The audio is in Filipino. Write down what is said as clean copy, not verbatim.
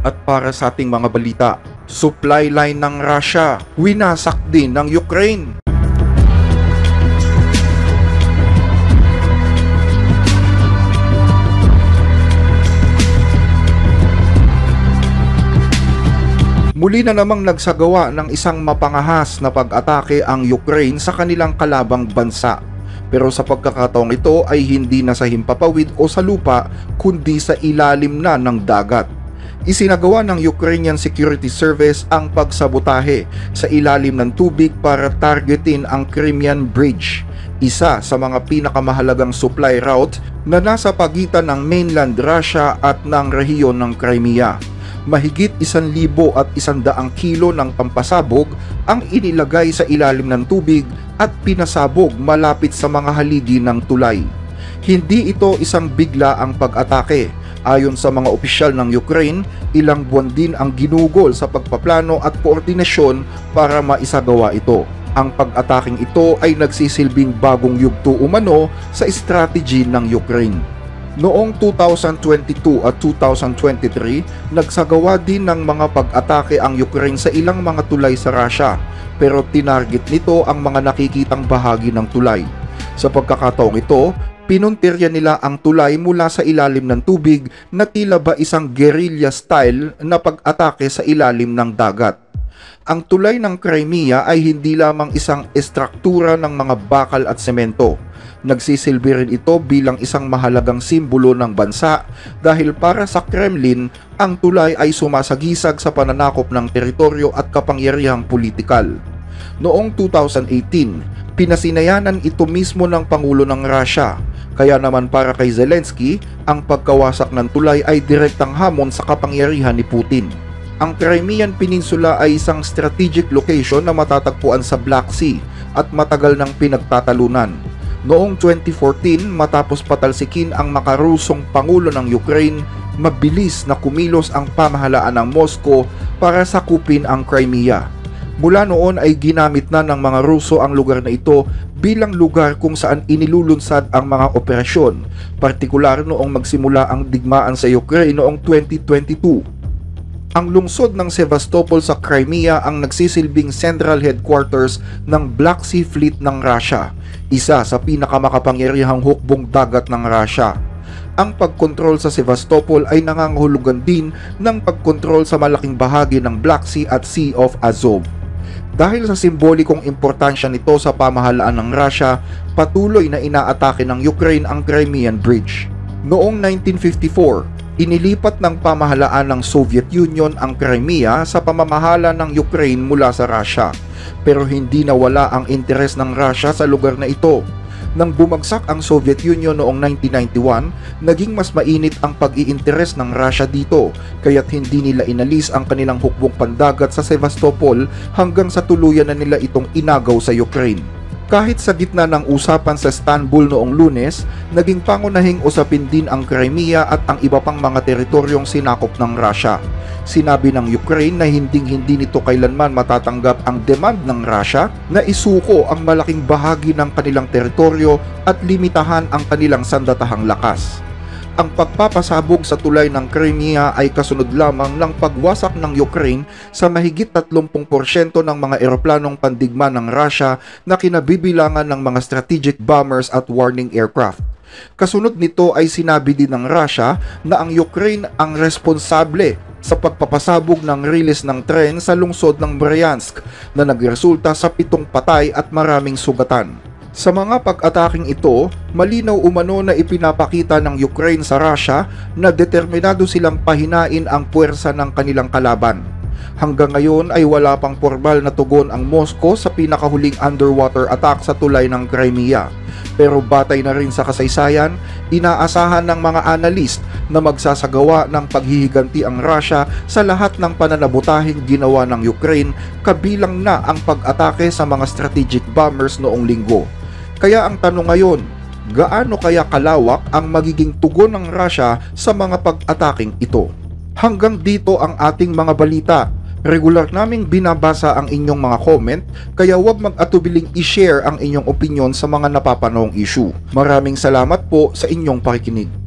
At para sa ating mga balita, supply line ng Russia, winasak din ng Ukraine. Muli na namang nagsagawa ng isang mapangahas na pag-atake ang Ukraine sa kanilang kalabang bansa. Pero sa pagkakataong ito ay hindi na sa himpapawid o sa lupa kundi sa ilalim na ng dagat. Isinagawa ng Ukrainian Security Service ang pagsabotahe sa ilalim ng tubig para targetin ang Crimean Bridge, isa sa mga pinakamahalagang supply route na nasa pagitan ng mainland Russia at ng rehiyon ng Crimea. Mahigit 1,100 kilo ng pampasabog ang inilagay sa ilalim ng tubig at pinasabog malapit sa mga haligi ng tulay. Hindi ito isang bigla ang pag-atake. Ayon sa mga opisyal ng Ukraine, ilang buwan din ang ginugol sa pagpaplano at koordinasyon para maisagawa ito. Ang pag-ataking ito ay nagsisilbing bagong yugto umano sa strategy ng Ukraine. Noong 2022 at 2023, nagsagawa din ng mga pag-atake ang Ukraine sa ilang mga tulay sa Russia, pero tinarget nito ang mga nakikitang bahagi ng tulay. Sa pagkakataong ito, pinuntirya nila ang tulay mula sa ilalim ng tubig na tila ba isang guerrilla style na pag-atake sa ilalim ng dagat. Ang tulay ng Crimea ay hindi lamang isang estruktura ng mga bakal at semento. Nagsisilbi rin ito bilang isang mahalagang simbolo ng bansa dahil para sa Kremlin, ang tulay ay sumasagisag sa pananakop ng teritoryo at kapangyarihang politikal. Noong 2018, pinasinayanan ito mismo ng Pangulo ng Russia. Kaya naman para kay Zelensky, ang pagkawasak ng tulay ay direktang hamon sa kapangyarihan ni Putin. Ang Crimean Peninsula ay isang strategic location na matatagpuan sa Black Sea at matagal nang pinagtatalunan. Noong 2014, matapos patalsikin ang makarusong Pangulo ng Ukraine, mabilis na kumilos ang pamahalaan ng Moscow para sakupin ang Crimea. Mula noon ay ginamit na ng mga Ruso ang lugar na ito bilang lugar kung saan inilulunsad ang mga operasyon, partikular noong magsimula ang digmaan sa Ukraine noong 2022. Ang lungsod ng Sevastopol sa Crimea ang nagsisilbing central headquarters ng Black Sea Fleet ng Russia, isa sa pinakamakapangyarihang hukbong dagat ng Russia. Ang pagkontrol sa Sevastopol ay nangangahulugan din ng pagkontrol sa malaking bahagi ng Black Sea at Sea of Azov. Dahil sa simbolikong importansya nito sa pamahalaan ng Russia, patuloy na inaatake ng Ukraine ang Crimean Bridge. Noong 1954, inilipat ng pamahalaan ng Soviet Union ang Crimea sa pamamahala ng Ukraine mula sa Russia, pero hindi nawala ang interes ng Russia sa lugar na ito. Nang bumagsak ang Soviet Union noong 1991, naging mas mainit ang pag-iinteres ng Russia dito, kaya't hindi nila inalis ang kanilang hukbong pandagat sa Sevastopol hanggang sa tuluyan na nila itong inagaw sa Ukraine. Kahit sa gitna ng usapan sa Istanbul noong Lunes, naging pangunahing usapin din ang Crimea at ang iba pang mga teritoryong sinakop ng Russia. Sinabi ng Ukraine na hindi nito kailanman matatanggap ang demand ng Russia na isuko ang malaking bahagi ng kanilang teritoryo at limitahan ang kanilang sandatahang lakas. Ang pagpapasabog sa tulay ng Crimea ay kasunod lamang ng pagwasak ng Ukraine sa mahigit 30% ng mga eroplanong pandigma ng Russia na kinabibilangan ng mga strategic bombers at warning aircraft. Kasunod nito ay sinabi din ng Russia na ang Ukraine ang responsable sa pagpapasabog ng riles ng tren sa lungsod ng Bryansk na nagresulta sa 7 patay at maraming sugatan. Sa mga pag-ataking ito, malinaw umano na ipinapakita ng Ukraine sa Russia na determinado silang pahinain ang puwersa ng kanilang kalaban. Hanggang ngayon ay wala pang formal na tugon ang Moscow sa pinakahuling underwater attack sa tulay ng Crimea. Pero batay na rin sa kasaysayan, inaasahan ng mga analyst na magsasagawa ng paghihiganti ang Russia sa lahat ng pananabutahing ginawa ng Ukraine, kabilang na ang pag-atake sa mga strategic bombers noong linggo. Kaya ang tanong ngayon, gaano kaya kalawak ang magiging tugon ng Russia sa mga pag-ataking ito? Hanggang dito ang ating mga balita. Regular naming binabasa ang inyong mga comment, kaya huwag mag-atubiling i-share ang inyong opinion sa mga napapanahong issue. Maraming salamat po sa inyong pakikinig.